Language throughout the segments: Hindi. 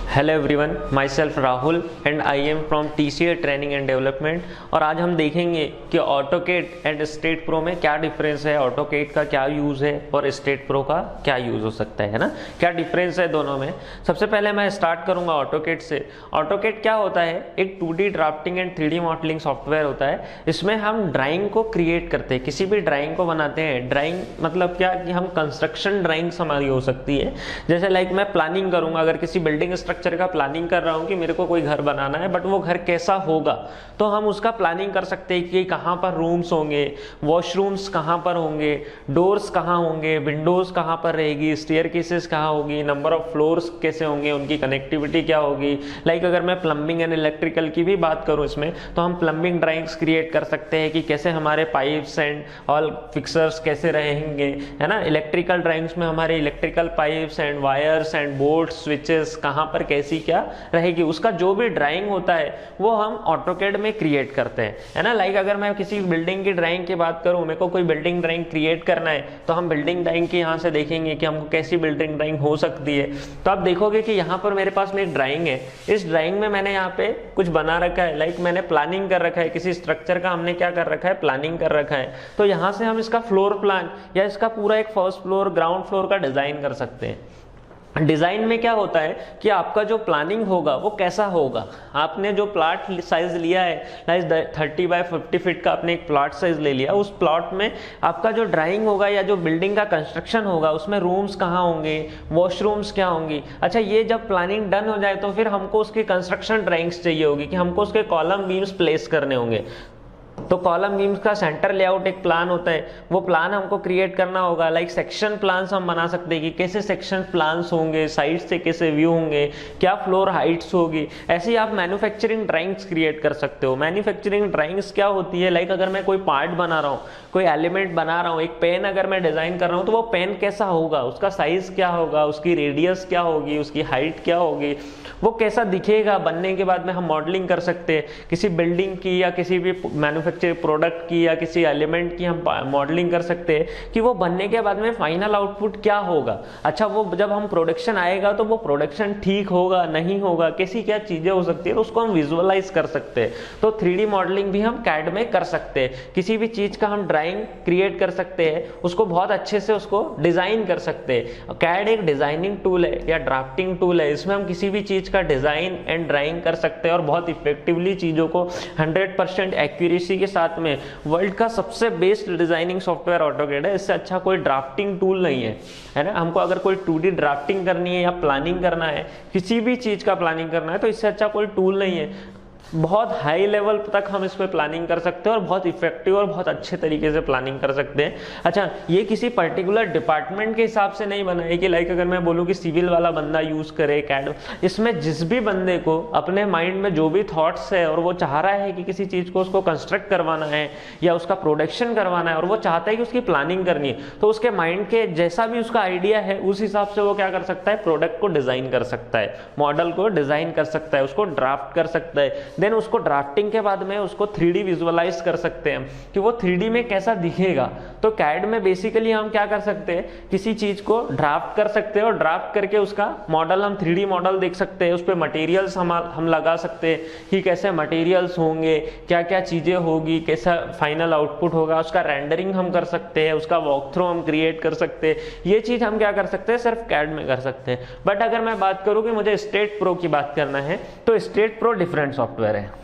Hello everyone, my self Rahul and I am from TCA training and development. और आज हम देखेंगे कि ऑटोकेड एंड स्टेट प्रो में क्या डिफरेंस है, ऑटोकेड का क्या यूज़ है और स्टेट प्रो का क्या यूज़ हो सकता है ना, क्या डिफरेंस है दोनों में। सबसे पहले मैं स्टार्ट करूंगा ऑटोकेड से। ऑटोकेड क्या होता है? एक 2D drafting and 3D modelling software होता है। इसमें हम ड्राइंग को क्रिएट करते हैं, किसी भी ड्राइंग को बनाते हैं। ड्राइंग मतलब क्या कि हम कंस्ट्रक्शन ड्राइंग्स हमारी हो सकती है। जैसे लाइक मैं प्लानिंग करूंगा, अगर किसी बिल्डिंग स्ट्रक्चर का प्लानिंग कर रहा हूं कि मेरे को कोई घर बनाना है, बट वो घर कैसा होगा, तो हम उसका प्लानिंग कर सकते हैं कि कहां पर रूम्स होंगे, वॉशरूम्स कहां पर होंगे, डोर्स कहां होंगे, विंडोज कहां पर रहेगी, स्टेयरकेसेस कहां होगी, नंबर ऑफ फ्लोर्स कैसे होंगे, उनकी कनेक्टिविटी क्या होगी। लाइक अगर मैं प्लम्बिंग एंड इलेक्ट्रिकल की भी बात करूं इसमें, तो हम प्लम्बिंग ड्राइंग्स क्रिएट कर सकते हैं कि कैसे हमारे पाइप्स एंड ऑल फिक्सर्स कैसे रहेंगे, है ना। इलेक्ट्रिकल ड्राइंग्स में हमारे electrical pipes and wires and boards switches कहां पर कैसी क्या रहेगी, उसका जो भी ड्राइंग होता है वो हम ऑटोकेड में क्रिएट करते हैं, है ना। लाइक अगर मैं किसी बिल्डिंग की ड्राइंग की बात करूं, मेरे को कोई बिल्डिंग ड्राइंग क्रिएट करना है, तो हम बिल्डिंग ड्राइंग की यहाँ से देखेंगे कि हमको कैसी बिल्डिंग ड्राइंग हो सकती है। तो आप देखोगे कि यहाँ पर मेरे पास में एक ड्राइंग है। इस ड्राइंग में मैंने यहाँ पे कुछ बना रखा है, लाइक मैंने प्लानिंग कर रखा है, किसी स्ट्रक्चर का हमने क्या कर रखा है, प्लानिंग कर रखा है। तो यहाँ से हम इसका फ्लोर प्लान या इसका पूरा एक फर्स्ट फ्लोर ग्राउंड फ्लोर का डिजाइन कर सकते हैं। डिजाइन में क्या होता है कि आपका जो प्लानिंग होगा वो कैसा होगा। आपने जो प्लॉट साइज लिया है, लाइक 30 बाय 50 फीट का आपने एक प्लॉट साइज ले लिया, उस प्लॉट में आपका जो ड्राइंग होगा या जो बिल्डिंग का कंस्ट्रक्शन होगा, उसमें रूम्स कहाँ होंगे, वॉशरूम्स क्या होंगी। अच्छा, ये जब प्लानिंग डन हो जाए तो फिर हमको उसकी कंस्ट्रक्शन ड्राइंग्स चाहिए होगी कि हमको उसके कॉलम बीम्स प्लेस करने होंगे। तो कॉलम बीम्स का सेंटर लेआउट एक प्लान होता है, वो प्लान हमको क्रिएट करना होगा। लाइक सेक्शन प्लान्स हम बना सकते हैं कि कैसे सेक्शन प्लान्स होंगे, साइड से कैसे व्यू होंगे, क्या फ्लोर हाइट्स होगी। ऐसे ही आप मैन्युफैक्चरिंग ड्राइंग्स क्रिएट कर सकते हो। मैन्युफैक्चरिंग ड्राइंग्स क्या होती है? लाइक अगर मैं कोई पार्ट बना रहा हूँ, कोई एलिमेंट बना रहा हूँ, एक पेन अगर मैं डिजाइन कर रहा हूँ, तो वो पेन कैसा होगा, उसका साइज क्या होगा, उसकी रेडियस क्या होगी, उसकी हाइट क्या होगी, वो कैसा दिखेगा। बनने के बाद में हम मॉडलिंग कर सकते हैं किसी बिल्डिंग की या किसी भी मैन्युफैक्चर प्रोडक्ट की या किसी एलिमेंट की हम मॉडलिंग कर सकते हैं कि वो बनने के बाद में फाइनल आउटपुट क्या होगा। अच्छा, वो जब हम प्रोडक्शन आएगा तो वो प्रोडक्शन ठीक होगा नहीं होगा, कैसी क्या चीजें हो सकती है, तो उसको हम विजुअलाइज कर सकते हैं। तो 3D मॉडलिंग भी हम कैड में कर सकते हैं। किसी भी चीज का हम ड्राइंग क्रिएट कर सकते हैं, उसको बहुत अच्छे से उसको डिजाइन कर सकते हैं। कैड एक डिजाइनिंग टूल है या ड्राफ्टिंग टूल है, इसमें हम किसी भी चीज का डिजाइन एंड ड्राइंग कर सकते हैं और बहुत इफेक्टिवली चीजों को 100% एक्यूरेसी के साथ में। वर्ल्ड का सबसे बेस्ट डिजाइनिंग सॉफ्टवेयर ऑटोकेड है, इससे अच्छा कोई ड्राफ्टिंग टूल नहीं है ना। हमको अगर कोई 2D ड्राफ्टिंग करनी है या प्लानिंग करना है, किसी भी चीज का प्लानिंग करना है, तो इससे अच्छा कोई टूल नहीं है। बहुत हाई लेवल तक हम इस पे प्लानिंग कर सकते हैं और बहुत इफेक्टिव और बहुत अच्छे तरीके से प्लानिंग कर सकते हैं। अच्छा, ये किसी पर्टिकुलर डिपार्टमेंट के हिसाब से नहीं बना है कि लाइक अगर मैं बोलूँ कि सिविल वाला बंदा यूज करे कैड, इसमें जिस भी बंदे को अपने माइंड में जो भी थॉट्स है और वो चाह रहा है कि किसी चीज को उसको कंस्ट्रक्ट करवाना है या उसका प्रोडक्शन करवाना है और वो चाहता है कि उसकी प्लानिंग करनी है, तो उसके माइंड के जैसा भी उसका आइडिया है उस हिसाब से वो क्या कर सकता है, प्रोडक्ट को डिजाइन कर सकता है, मॉडल को डिजाइन कर सकता है, उसको ड्राफ्ट कर सकता है। देन उसको ड्राफ्टिंग के बाद में उसको 3D विजुअलाइज कर सकते हैं कि वो 3D में कैसा दिखेगा। तो कैड में बेसिकली हम क्या कर सकते हैं, किसी चीज को ड्राफ्ट कर सकते हैं और ड्राफ्ट करके उसका मॉडल हम 3D मॉडल देख सकते हैं। उस पर मटेरियल्स हम लगा सकते हैं कि कैसे मटेरियल्स होंगे, क्या क्या चीजें होगी, कैसा फाइनल आउटपुट होगा, उसका रेंडरिंग हम कर सकते हैं, उसका वॉक थ्रू हम क्रिएट कर सकते हैं। ये चीज हम क्या कर सकते हैं, सिर्फ कैड में कर सकते हैं। बट अगर मैं बात करूं कि मुझे स्टेट प्रो की बात करना है, तो स्टेट प्रो डिफरेंट सॉफ्टवेयर है।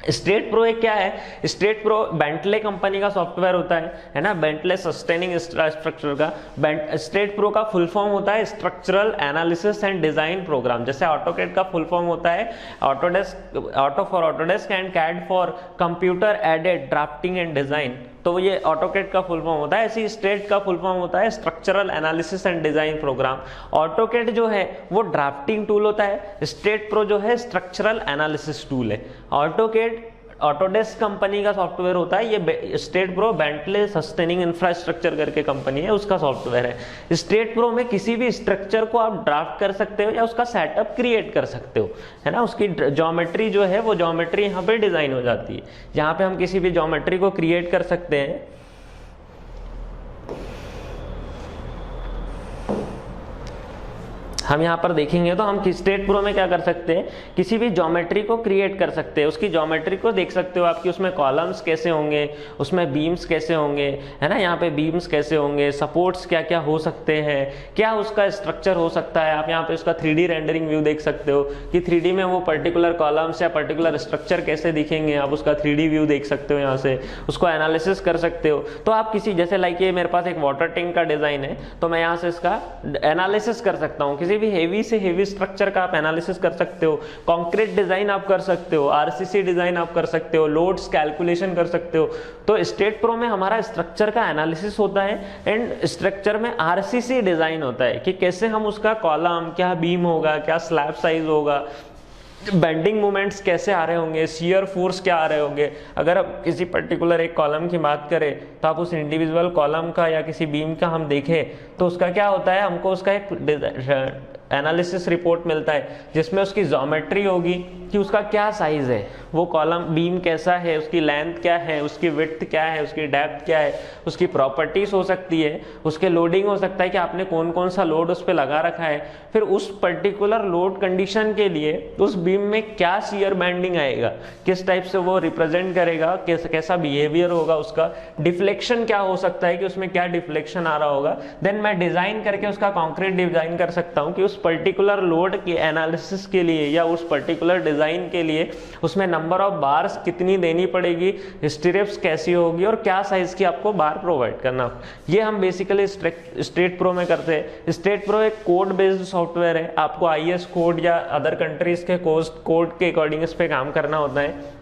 स्टेट प्रो एक क्या है, स्टेट प्रो बेंटले कंपनी का सॉफ्टवेयर होता है ना, बेंटले सस्टेनिंग स्ट्रक्चर का। स्टेट प्रो का फुल फॉर्म होता है structural analysis and design program. जैसे ऑटोकेड का फुल फॉर्म होता है auto for Autodesk and CAD for computer aided drafting and design, तो ये ऑटोकेड का फुल फॉर्म होता है। ऐसी स्टेट का फुल फॉर्म होता है structural analysis and design program. AutoCAD जो है वो ड्राफ्टिंग टूल होता है, स्टेट प्रो जो है स्ट्रक्चरल एनालिसिस टूल है। ऑटोकेड ऑटोडेस्क कंपनी का सॉफ्टवेयर होता है, ये state Pro Bentley sustaining infrastructure करके कंपनी है, उसका सॉफ्टवेयर है। स्टेट प्रो में किसी भी स्ट्रक्चर को आप ड्राफ्ट कर सकते हो या उसका सेटअप क्रिएट कर सकते हो, है ना। उसकी ज्योमेट्री जो है वो ज्योमेट्री यहाँ पे डिजाइन हो जाती है, जहाँ पे हम किसी भी ज्योमेट्री को क्रिएट कर सकते हैं। हम यहाँ पर देखेंगे तो हम स्टेट प्रो में क्या कर सकते हैं, किसी भी ज्योमेट्री को क्रिएट कर सकते हैं, उसकी ज्योमेट्री को देख सकते हो आपकी, उसमें कॉलम्स कैसे होंगे, उसमें बीम्स कैसे होंगे, है ना, यहाँ पे बीम्स कैसे होंगे, सपोर्ट्स क्या क्या हो सकते हैं, क्या उसका स्ट्रक्चर हो सकता है। आप यहाँ पे उसका 3D रेंडरिंग व्यू देख सकते हो कि 3D में वो पर्टिकुलर कॉलम्स या पर्टिकुलर स्ट्रक्चर कैसे दिखेंगे, आप उसका 3D व्यू देख सकते हो, यहाँ से उसको एनालिसिस कर सकते हो। तो आप किसी जैसे लाइक ये मेरे पास एक वाटर टैंक का डिजाइन है, तो मैं यहाँ से इसका एनालिसिस कर सकता हूँ, किसी भी हेवी से हेवी स्ट्रक्चर का आप एनालिसिस कर सकते हो, कंक्रीट डिजाइन आप कर सकते हो, आरसीसी डिजाइन आप कर सकते हो, लोड्स कैलकुलेशन कर सकते हो। तो स्टेट प्रो में हमारा स्ट्रक्चर का एनालिसिस होता है एंड स्ट्रक्चर में आरसीसी डिजाइन होता है कि कैसे हम उसका कॉलम, क्या बीम होगा, क्या स्लैब साइज होगा, बेंडिंग मोमेंट्स कैसे आ रहे होंगे, शियर फोर्स क्या आ रहे होंगे। अगर आप किसी पर्टिकुलर एक कॉलम की बात करें तो आप उस इंडिविजुअल कॉलम का या किसी बीम का हम देखें तो उसका क्या होता है, हमको उसका एक एनालिसिस रिपोर्ट मिलता है जिसमें उसकी ज्योमेट्री होगी कि उसका क्या साइज है, वो कॉलम बीम कैसा है, उसकी लेंथ क्या है, उसकी विड्थ क्या है, उसकी डेप्थ क्या है, उसकी प्रॉपर्टीज हो सकती है, उसके लोडिंग हो सकता है कि आपने कौन कौन सा लोड उस पर लगा रखा है, फिर उस पर्टिकुलर लोड कंडीशन के लिए उस बीम में क्या शियर बैंडिंग आएगा, किस टाइप से वो रिप्रेजेंट करेगा, कैसा बिहेवियर होगा, उसका डिफ्लेक्शन क्या हो सकता है कि उसमें क्या डिफ्लेक्शन आ रहा होगा। देन मैं डिजाइन करके उसका कॉन्क्रीट डिजाइन कर सकता हूँ कि उस पर्टिकुलर लोड के एनालिसिस के लिए या उस पर्टिकुलर डिजाइन के लिए उसमें नंबर ऑफ बार्स कितनी देनी पड़ेगी, स्ट्रिप्स कैसी होगी और क्या साइज की आपको बार प्रोवाइड करना। ये हम बेसिकली स्टेट प्रो में करते हैं। स्टेट प्रो एक कोड बेस्ड सॉफ्टवेयर है, आपको आईएस कोड या अदर कंट्रीज के कोड के अकॉर्डिंग इस पे काम करना होता है।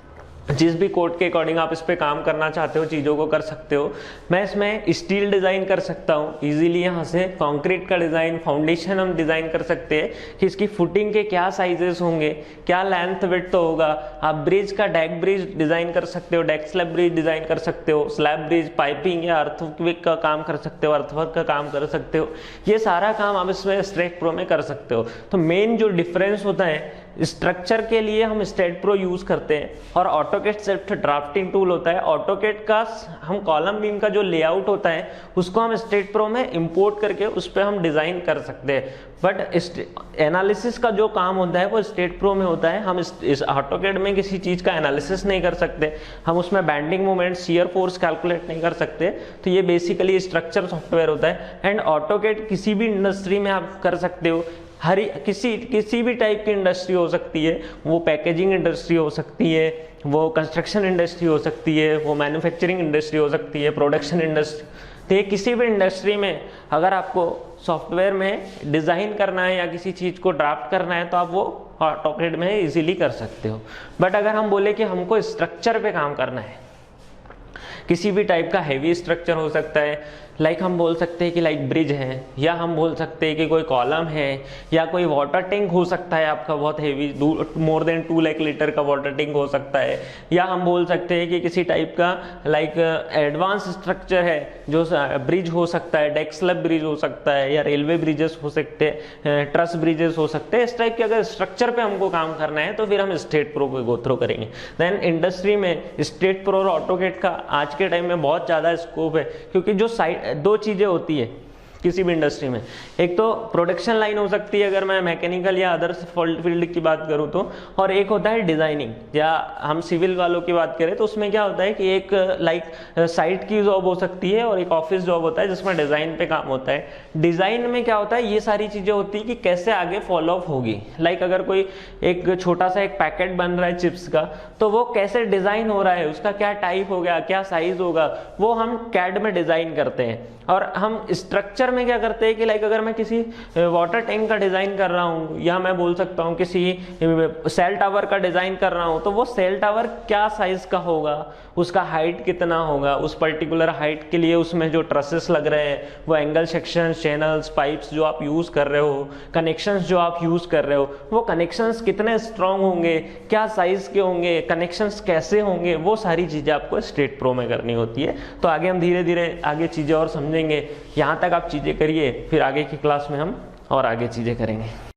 जिस भी कोड के अकॉर्डिंग आप इस पे काम करना चाहते हो चीज़ों को कर सकते हो। मैं इसमें स्टील डिज़ाइन कर सकता हूँ इजीली, यहाँ से कंक्रीट का डिज़ाइन, फाउंडेशन हम डिज़ाइन कर सकते हैं कि इसकी फुटिंग के क्या साइजेस होंगे, क्या लेंथ विड्थ होगा। आप ब्रिज का डेक ब्रिज डिज़ाइन कर सकते हो, डेक स्लैब ब्रिज डिज़ाइन कर सकते हो, स्लैब ब्रिज, पाइपिंग या अर्थक्विक का काम कर सकते हो, अर्थवर्क का काम कर सकते हो। ये सारा काम आप इसमें स्टेट प्रो में कर सकते हो। तो मेन जो डिफरेंस होता है, स्ट्रक्चर के लिए हम स्टेट प्रो यूज करते हैं और ऑटोकेड सेल्फ ड्राफ्टिंग टूल होता है। ऑटोकेड का हम कॉलम बीम का जो लेआउट होता है उसको हम स्टेट प्रो में इंपोर्ट करके उस पर हम डिजाइन कर सकते हैं, बट एनालिसिस का जो काम होता है वो स्टेट प्रो में होता है। हम इस ऑटोकेड में किसी चीज का एनालिसिस नहीं कर सकते, हम उसमें bending moment, shear force calculate नहीं कर सकते। तो ये बेसिकली स्ट्रक्चर सॉफ्टवेयर होता है एंड ऑटोकेड किसी भी इंडस्ट्री में आप कर सकते हो। किसी भी टाइप की इंडस्ट्री हो सकती है, वो पैकेजिंग इंडस्ट्री हो सकती है, वो कंस्ट्रक्शन इंडस्ट्री हो सकती है, वो मैन्युफैक्चरिंग इंडस्ट्री हो सकती है, प्रोडक्शन इंडस्ट्री। तो ये किसी भी इंडस्ट्री में अगर आपको सॉफ्टवेयर में डिज़ाइन करना है या किसी चीज़ को ड्राफ्ट करना है तो आप वो ऑटोकेड में इजीली कर सकते हो। बट अगर हम बोले कि हमको स्ट्रक्चर पे काम करना है, किसी भी टाइप का हैवी स्ट्रक्चर हो सकता है, लाइक हम बोल सकते हैं कि लाइक ब्रिज है, या हम बोल सकते हैं कि कोई कॉलम है, या कोई वाटर टैंक हो सकता है आपका बहुत heavy, more than 2 lakh litre का वाटर टैंक हो सकता है, या हम बोल सकते हैं कि किसी टाइप का लाइक एडवांस स्ट्रक्चर है जो ब्रिज हो सकता है, डेक स्लैब ब्रिज हो सकता है, या रेलवे ब्रिजेस हो सकते हैं, ट्रस ब्रिजेस हो सकते हैं। इस टाइप के अगर स्ट्रक्चर पे हमको काम करना है तो फिर हम स्टेट प्रो को गो थ्रू करेंगे। देन इंडस्ट्री में स्टेट प्रो और ऑटोकेड का आज के टाइम में बहुत ज़्यादा स्कोप है, क्योंकि जो दो चीजें होती है किसी भी इंडस्ट्री में, एक तो प्रोडक्शन लाइन हो सकती है अगर मैं मैकेनिकल या अदर फील्ड की बात करूं तो, और एक होता है डिजाइनिंग। या हम सिविल वालों की बात करें तो उसमें क्या होता है कि एक लाइक साइट की जॉब हो सकती है और एक ऑफिस जॉब होता है जिसमें डिजाइन पे काम होता है। डिजाइन में क्या होता है, ये सारी चीजें होती है कि कैसे आगे फॉलो अप होगी। लाइक अगर कोई एक छोटा सा एक पैकेट बन रहा है चिप्स का, तो वो कैसे डिजाइन हो रहा है, उसका क्या टाइप हो गया, क्या साइज होगा, वो हम कैड में डिजाइन करते हैं। और हम स्ट्रक्चर में क्या करते हैं कि लाइक अगर मैं किसी वाटर टैंक का डिजाइन कर रहा हूँ, या मैं बोल सकता हूँ किसी सेल टावर का डिजाइन कर रहा हूँ, तो वो सेल टावर क्या साइज का होगा, उसका हाइट कितना होगा, उस पर्टिकुलर हाइट के लिए उसमें जो ट्रसेस लग रहे हैं, वो एंगल सेक्शन, चैनल्स, पाइप्स जो आप यूज कर रहे हो, कनेक्शंस जो आप यूज कर रहे हो, वो कनेक्शंस कितने स्ट्रांग होंगे, क्या साइज के होंगे, कनेक्शंस कैसे होंगे, वो सारी चीजें आपको स्टेट प्रो में करनी होती है। तो आगे हम धीरे धीरे आगे चीजें और समझेंगे। यहाँ तक आप चीजें करिए, फिर आगे की क्लास में हम और आगे चीजें करेंगे।